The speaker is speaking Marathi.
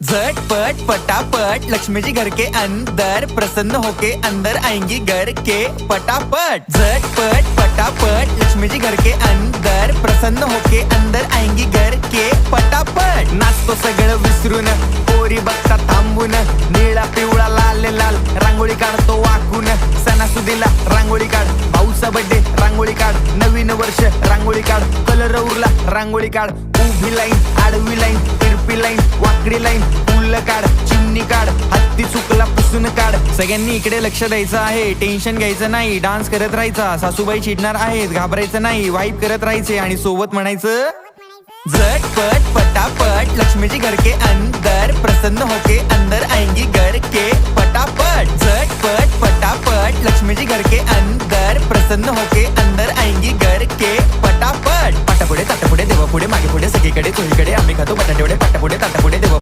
झटपट पटापट लक्ष्मी जी घर के अंदर प्रसन्न होके अंदर आएंगी घर के पटापट। झटपट पटापट लक्ष्मी जी घर के अंदर प्रसन्न होके अंदर आएंगी घर के पटापट। नाचतो सगळं विसरून पोरी बघता थांबून, निळा पिवळा लाल लाल रांगोळी काढतो वाकून। सणासुदीला रांगोळी काढ, भाऊचा बर्थडे रांगोळी काढ, नवीन वर्ष रांगोळी काढ, कलर उरला रांगोळी काढ। उभी लाईन, आडवी लाईन, तिरपी लाईन, वाकडी लाईन, फुल काढ, चिमणी काढ, हत्ती चुकला पुसून काढ। सगळ्यांनी इकडे लक्ष द्यायचं आहे, टेन्शन घ्यायचं नाही, डान्स करत राहायचा। सासूबाई चिडणार आहेत, घाबरायचं नाही, वाईप करत राहायचे आणि सोबत म्हणायचं झटपट पटापट लक्ष्मी जी घर के अंदर प्रसन्न होके अंदर आएंगी घर के पटापट। झटपट पटापट लक्ष्मी जी घर के अंदर प्रसन्न होके अंदर आएंगी घर के पटापट। पाटापुढे ताटापुढे देवापुढे मागे पुढे सगळीकडे चोहीकडे आम्ही खातो बटाटेवडे, पाटापुढे ताटापुढे देवा